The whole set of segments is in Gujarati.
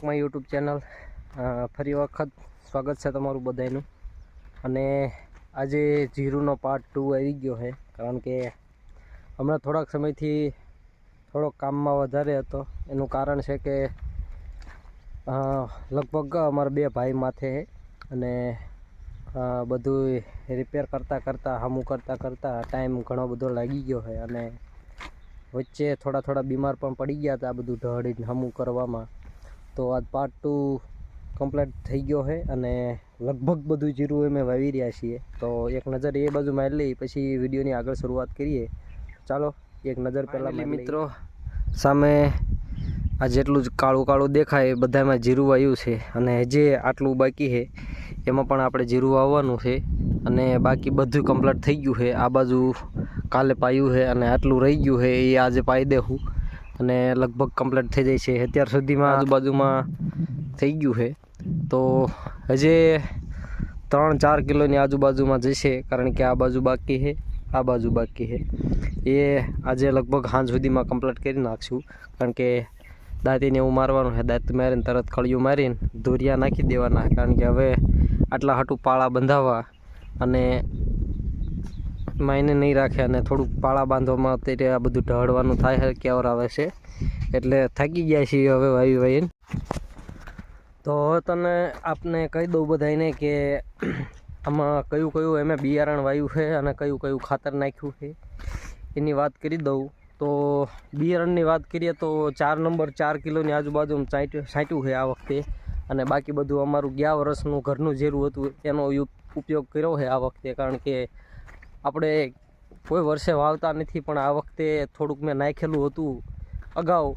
માય યુટ્યુબ ચેનલ ફરી વખત સ્વાગત છે તમારું બધાનું। અને આજે જીરુનો પાર્ટ 2 આવી ગયો છે, કારણ કે હમણાં થોડાક સમયથી થોડોક કામમાં વધારે હતો। એનું કારણ છે કે લગભગ અમારા બે ભાઈ માથે છે અને બધું રિપેર કરતાં હમું કરતાં ટાઈમ ઘણો બધો લાગી ગયો છે અને વચ્ચે થોડા બીમાર પણ પડી ગયા હતા બધું ઢળીને હમું કરવામાં। તો આજ પાર્ટ 2 કમ્પ્લીટ થઈ ગયો છે અને લગભગ બધું જીરું અમે વાવી રહ્યા છીએ। તો એક નજર એ બાજુ મારી લઈ પછી વિડીયોની આગળ શરૂઆત કરીએ। ચાલો એક નજર પહેલાં મિત્રો સામે આ જેટલું જ કાળું દેખાય એ બધામાં જીરું વાવ્યું છે અને જે આટલું બાકી છે એમાં પણ આપણે જીરું વાવવાનું છે અને બાકી બધું કમ્પ્લીટ થઈ ગયું છે। આ બાજુ કાલે પાયું છે અને આટલું રહી ગયું છે એ આજે પાઈ દેવું અને લગભગ કમ્પ્લીટ થઈ જાય છે। અત્યાર સુધીમાં આજુબાજુમાં થઈ ગયું છે તો હજી 3-4 કિલોની આજુબાજુમાં જશે, કારણ કે આ બાજુ બાકી છે આ બાજુ બાકી છે। એ આજે લગભગ સાંજ સુધીમાં કમ્પ્લીટ કરી નાખશું, કારણ કે દાંતીને એવું મારવાનું છે। દાંત મારીને તરત કળિયું મારીને ધોરિયા નાખી દેવાના, કારણ કે હવે આટલા હાટું પાળા બંધાવવા અને માયને નહીં રાખે અને થોડુંક પાળા બાંધવામાં અત્યારે આ બધું ઢળવાનું થાય છે, કેવર આવે છે એટલે થાકી ગયા છીએ હવે વાવીને। તો હવે તને આપને કહી દઉં બધાને કે આમાં કયું એમે બિયારણ વાવ્યું છે અને કયું ખાતર નાખ્યું છે એની વાત કરી દઉં। તો બિયારણની વાત કરીએ તો 4 નંબર 4 કિલોની આજુબાજુ છાંટ્યું છે આ વખતે, અને બાકી બધું અમારું ગયા વર્ષનું ઘરનું જીરું હતું એનો ઉપયોગ કર્યો છે આ વખતે, કારણ કે આપણે કોઈ વર્ષે વાવતા નથી પણ આ વખતે થોડુંક મેં નાખેલું હતું અગાઉ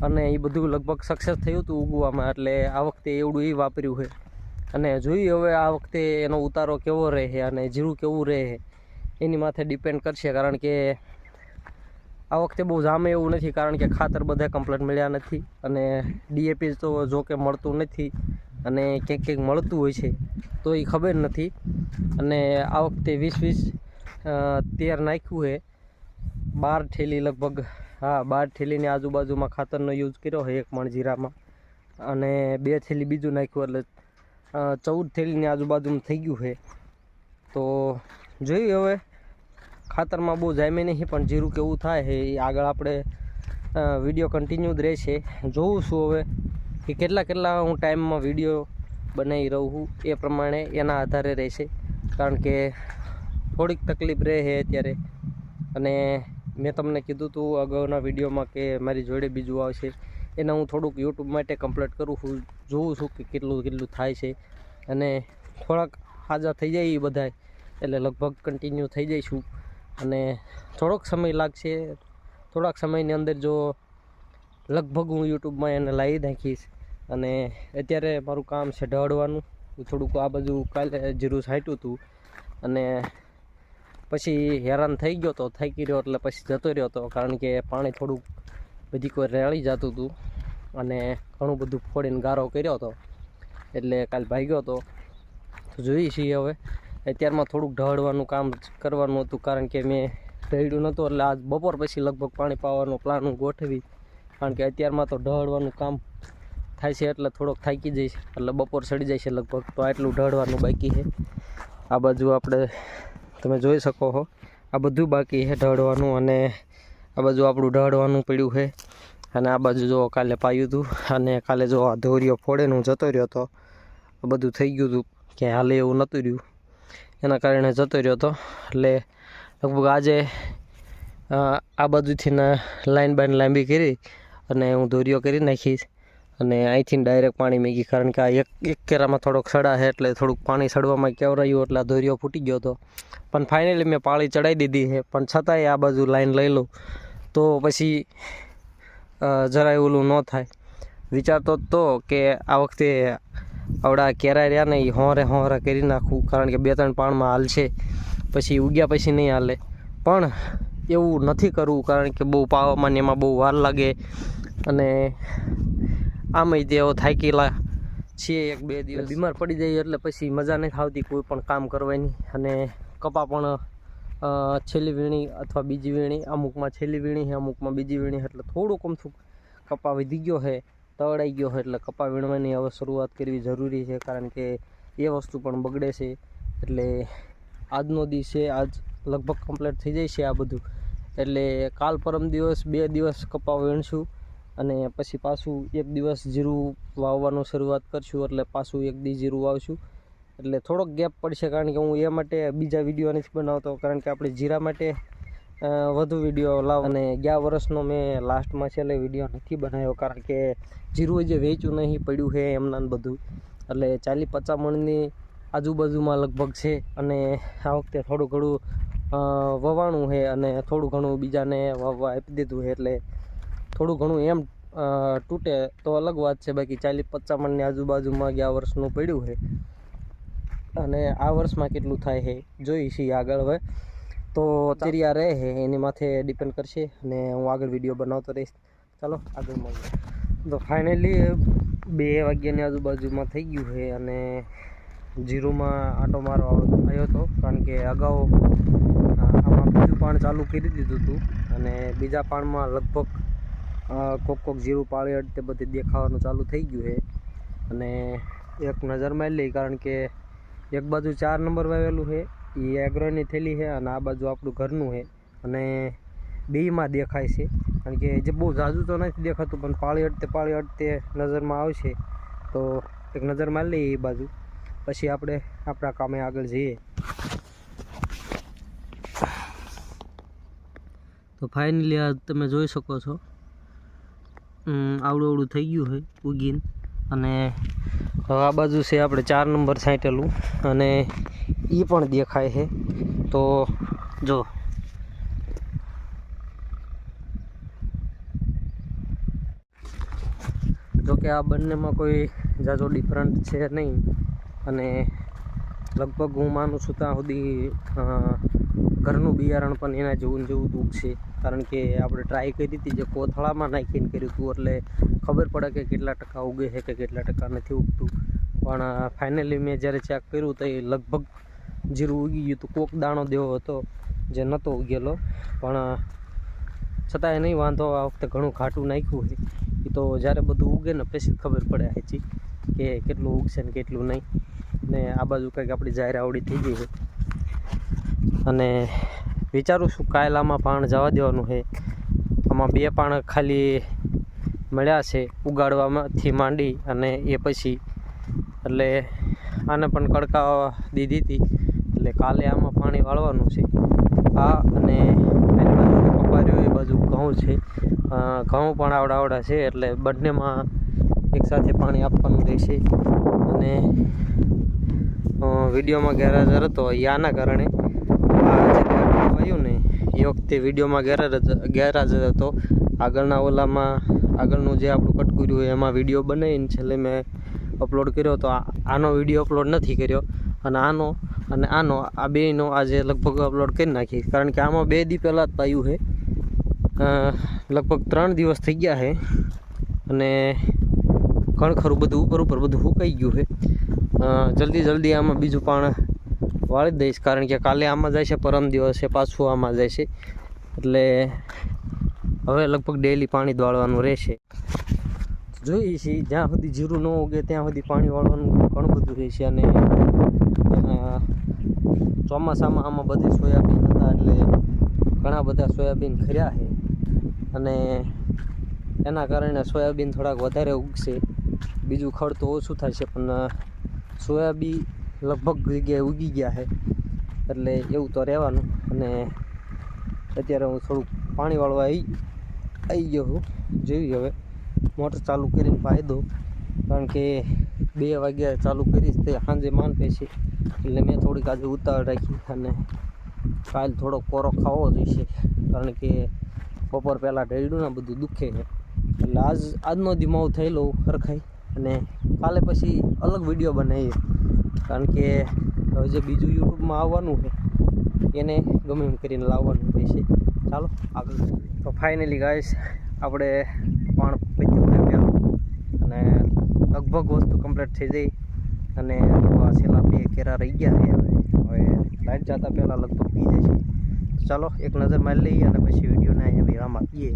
અને એ બધું લગભગ સક્સેસ થયું હતું ઉગવામાં, એટલે આ વખતે એવડું એ વાપર્યું છે અને જોઈએ હવે આ વખતે એનો ઉતારો કેવો રહે અને જીરું કેવું રહે એની માથે ડિપેન્ડ કરશે, કારણ કે આ વખતે બહુ જામે એવું નથી, કારણ કે ખાતર બધા કમ્પ્લીટ મળ્યા નથી અને ડીએપી તો જો કે મળતું નથી અને ક્યાંક મળતું હોય છે તો એ ખબર નથી। અને આ વખતે 13 નાખ્યું છે, 12 થેલી લગભગ, હા 12 થેલીની આજુબાજુમાં ખાતરનો યુઝ કર્યો છે એક મણ જીરામાં, અને 2 થેલી બીજું નાખ્યું એટલે 14 થેલીની આજુબાજુમાં થઈ ગયું છે। તો જોયું હવે ખાતરમાં બહુ જામે નહીં પણ જીરું કેવું થાય છે એ આગળ આપણે વિડીયો કન્ટિન્યુ જ રહેશે। જોઉં છું હવે કે કેટલા હું ટાઈમમાં વિડીયો બનાવી રહું છું એ પ્રમાણે એના આધારે રહેશે, કારણ કે થોડીક તકલીફ રહે છે અત્યારે। અને મેં તમને કીધું હતું અગાઉના વિડીયોમાં કે મારી જોડે બીજું આવશે, એને હું થોડુંક યુટ્યુબ માટે કમ્પ્લીટ કરું છું, જોઉં છું કે કેટલું થાય છે અને થોડાક હાજા થઈ જાય એ બધા એટલે લગભગ કન્ટિન્યુ થઈ જઈશું અને થોડોક સમય લાગશે। થોડાક સમયની અંદર જો લગભગ હું યુટ્યુબમાં એને લાવી નાખીશ। અને અત્યારે મારું કામ છે ઢળવાનું, થોડુંક આ બાજુ કાલે જીરું છાંટ્યું હતું અને પછી હેરાન થઈ ગયો તો થાકી રહ્યો એટલે પછી જતો રહ્યો હતો, કારણ કે પાણી થોડુંક બધી કોઈ રેળી જતું હતું અને ઘણું બધું ફોડીને ગારો કર્યો હતો એટલે કાલે ભાગ્યો હતો। તો જોઈએ છીએ હવે અત્યારમાં થોડુંક ઢળવાનું કામ કરવાનું હતું, કારણ કે મેં ઢળ્યું નહોતું એટલે આજ બપોર પછી લગભગ પાણી પાવાનો પ્લાન હું ગોઠવી, કારણ કે અત્યારમાં તો ઢળવાનું કામ થાય છે એટલે થોડોક થાકી જઈશ એટલે બપોર સડી જાય છે લગભગ, તો આટલું ઢળવાનું બાકી છે। આ બાજુ આપણે તમે જોઈ શકો છો આ બધું બાકી છે ઢળવાનું, અને આ બાજુ આપણું ઢળવાનું પડ્યું છે અને આ બાજુ જો કાલે પાયું હતું અને કાલે જો આ ધોરિયો ફોડેને હું જતો રહ્યો હતો, બધું થઈ ગયું હતું કે હાલે એવું નહોતું રહ્યું એના કારણે જતો રહ્યો હતો, એટલે લગભગ આજે આ બાજુથી લાઈન બાઈન લાંબી કરી અને હું ધોરિયો કરી નાખીશ અને અહીંથી ડાયરેક્ટ પાણી મેગી, કારણ કે આ એક કેરામાં થોડોક સડા છે એટલે થોડુંક પાણી સડવામાં કેવરાયું એટલે આ ધોરિયો ફૂટી ગયો હતો, પણ ફાઇનલી મેં પાળી ચડાવી દીધી છે। પણ છતાંય આ બાજુ લાઈન લઈ લઉં તો પછી જરાય ઓલું ન થાય। વિચારતો તો કે આ વખતે આવડા કેરા રહ્યા ને એ હોરે કરી નાખું, કારણ કે 2-3 પાણમાં હાલશે, પછી ઉગ્યા પછી નહીં હાલે, પણ એવું નથી કરવું કારણ કે બહુ પાવામાં ને એમાં બહુ વાર લાગે અને આમાંય તેઓ થાકેલા છીએ 1-2 દિવસ બીમાર પડી જાય એટલે પછી મજા નથી આવતી કોઈ પણ કામ કરવાની। અને કપા પણ છેલ્લી વીણી અથવા બીજી વીણી, અમુકમાં છેલ્લી વીણી છે અમુકમાં બીજી વીણી, એટલે થોડુંક અમથું કપા વધી ગયો છે। તો તળાઈ ગયો એટલે કપા વીણવાની હવે શરૂઆત કરવી જરૂરી છે, કારણ કે એ વસ્તુ પણ બગડે છે. એટલે આજનો દિવસ છે, આજ લગભગ કમ્પ્લીટ થઈ જાય છે આ બધું. એટલે કાલ પરમ દિવસ 2 દિવસ કપા વીણશું અને પછી પાછું 1 દિવસ જીરું વાવવાનું શરૂઆત કરશું. એટલે પાછું 1 દી જીરું વાવશું. એટલે થોડોક ગેપ પડશે, કારણ કે હું એ માટે બીજા વિડીયો નથી બનાવતો, કારણ કે આપણે જીરા માટે વધુ વિડીયો લાવ. અને ગયા વર્ષનો મેં લાસ્ટમાં છેલ્લે વિડીયો નથી બનાવ્યો, કારણ કે જીરું જે વેચ્યું નહીં, પડ્યું છે એમના બધું. એટલે 40-50 મણની આજુબાજુમાં લગભગ છે. અને આ વખતે થોડું ઘણું વવાણું છે અને થોડું ઘણું બીજાને વાવવા આપી દીધું છે. એટલે થોડું ઘણું એમ તૂટે તો અલગ વાત છે, બાકી 40-50 મણની આજુબાજુમાં ગયા વર્ષનું પડ્યું છે. અને આ વર્ષમાં કેટલું થાય છે જોઈ છીએ આગળ. હવે તો તૈયાર રહે છે એની માથે ડિપેન્ડ કરશે, અને હું આગળ વિડીયો બનાવતો રહીશ. ચાલો આગળ મળીએ. તો ફાઇનલી 2 વાગ્યાની આજુબાજુમાં થઈ ગયું છે, અને જીરુમાં આંટો મારવા આવ્યો હતો, કારણ કે અગાઉ આમાં બીજું પાણ ચાલુ કરી દીધું હતું, અને બીજા પાણમાં લગભગ કોક જીરું પાળી અડતે બધી દેખાવાનું ચાલુ થઈ ગયું છે. અને એક નજર મારી લઈ, કારણ કે એક બાજુ 4 નંબર વાવેલું છે, એ એગ્રોની થેલી છે, અને આ બાજુ આપણું ઘરનું છે. અને બેયમાં દેખાય છે, કારણ કે જે બહુ ઝાઝું તો નથી દેખાતું, પણ પાળી અડતે નજરમાં આવશે. તો એક નજર મારી લઈએ એ બાજુ, પછી આપણે આપણા કામે આગળ જઈએ. તો ફાઇનલી આ તમે જોઈ શકો છો, આવડું થઈ ગયું છે ઉગીને. અને હવે આ બાજુ છે આપણે 4 નંબર છાંટેલું, અને એ પણ દેખાય છે. તો જો કે આ બંનેમાં કોઈ ઝાઝો ડિફરન્ટ છે નહીં, અને લગભગ હું માનું છું ત્યાં સુધી ઘરનું બિયારણ પણ એના જેવું ઉગશે. કારણ કે આપણે ટ્રાય કરી હતી, જે કોથળામાં નાખીને કર્યું હતું, એટલે ખબર પડે કે કેટલા ટકા ઉગે છે કે કેટલા ટકા નથી ઉગતું. પણ ફાઇનલી મેં જ્યારે ચેક કર્યું તો એ લગભગ જીરું ઉગી ગયું હતું. કોક દાણો દેવો હતો જે નહોતો ઉગેલો, પણ છતાંય નહીં વાંધો. આ વખતે ઘણું ઘાટું નાખ્યું છે. એ તો જ્યારે બધું ઉગે ને પછી ખબર પડે સાચી કે કેટલું ઉગશે ને કેટલું નહીં. ને આ બાજુ કંઈક આપણી જાહેર આવડી થઈ ગઈ છે, અને વિચારું છું કાલે આમાં પાણ જવા દેવાનું છે. આમાં 2 પાણ ખાલી મળ્યા છે ઉગાડવામાંથી માંડી, અને એ પછી એટલે આને પણ કડકાવા દીધી હતી. એટલે કાલે આમાં પાણી વાળવાનું છે. આ અને એની બાજુ કપાર્યો એ બાજુ ઘઉં છે. ઘઉં પણ આવડા છે, એટલે બંનેમાં એકસાથે પાણી આપવાનું રહેશે. અને વિડીયોમાં ગેરહાજર હતો એ આના કારણે. આ જે આવ્યું ને એ વખતે વિડીયોમાં ગેરહાજર હતો. આગળનું જે આપણું કટકુર્યું હોય એમાં વિડીયો બનાવીને છેલ્લે મેં અપલોડ કર્યો તો આનો વિડીયો અપલોડ નથી કર્યો. અને આનો આ બેયનો આજે લગભગ અપલોડ કરી નાખી, કારણ કે આમાં 2 દી પહેલાં જ પાયું છે. લગભગ 3 દિવસ થઈ ગયા છે, અને ખરું બધું ઉપર બધું સુકાઈ ગયું છે. જલ્દી આમાં બીજું પાણ વાળી દઈશ, કારણ કે કાલે આમાં જાય છે, પરમ દિવસે પાછું આમાં જાય છે. એટલે હવે લગભગ ડેલી પાણી વાળવાનું રહેશે. જોઈએ છીએ જ્યાં સુધી જીરું ન ઉગે ત્યાં સુધી પાણી વાળવાનું ઘણું બધું રહેશે. અને ચોમાસામાં આમાં બધી સોયાબીન હતા, એટલે ઘણા બધા સોયાબીન ખર્યા છે, અને એના કારણે સોયાબીન થોડાક વધારે ઉગશે. બીજું ખડ તો ઓછું થાય છે, પણ સોયાબીન લગભગ જગ્યાએ ઉગી ગયા છે. એટલે એવું તો રહેવાનું. અને અત્યારે હું થોડુંક પાણી વાળવા આવી ગયો છું. જેવી હવે મોટર ચાલુ કરીને ફાયદો, કારણ કે 2 વાગ્યા ચાલુ કરીશ તે સાંજે માન પેશે. એટલે મેં થોડીક આજે ઉતાવળ રાખી, અને કાલ થોડો કોરો ખાવો જોઈશે, કારણ કે બપોર પહેલાં ઢળ્યું ને બધું દુખે છે. એટલે આજનો ધીમાવ થયેલો હરખાઈ, અને કાલે પછી અલગ વિડીયો બનાવીએ, કારણ કે હવે જે બીજું યુટ્યુબમાં આવવાનું છે એને ગમે એમ કરીને લાવવાનું રહેશે. ચાલો આગળ. તો ફાઇનલી ગાઈસ આપણે પાણ પીધું છે પહેલું, અને લગભગ વસ્તુ કમ્પ્લીટ થઈ જઈ. અને આ છેલ્લા 2 કેરા રહી ગયા છે. હવે લાઈટ જતા પહેલાં લગભગ પી જાય છે. ચાલો એક નજર મારી લઈએ, અને પછી વિડીયોને અહીંયા વિરામ આપીએ.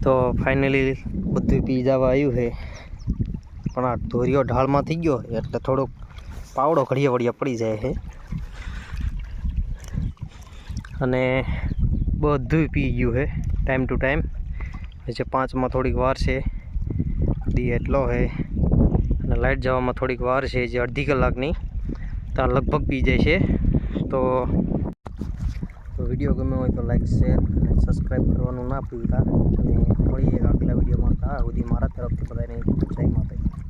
તો ફાઇનલી બધું પી જવા આવ્યું છે, પણ આ ધોરીઓ ઢાળમાં થઈ ગયો એટલે થોડોક પાવડો ઘડીએ વળિયા પડી જાય છે, અને બધું પી ગયું છે ટાઈમ ટુ ટાઈમ. પછી 5માં થોડીક વાર છે, દી એટલો છે, અને લાઇટ જવામાં થોડીક વાર છે, જે અડધી કલાકની, તો આ લગભગ પી જાય છે. તો વિડીયો ગમ્યો હોય તો લાઈક, શેર અને સબસ્ક્રાઈબ કરવાનું ના ભૂલતા, અને મળીએ આગલા વિડીયોમાં. ત્યાં સુધી મારા તરફથી બધાને જય માતાજી.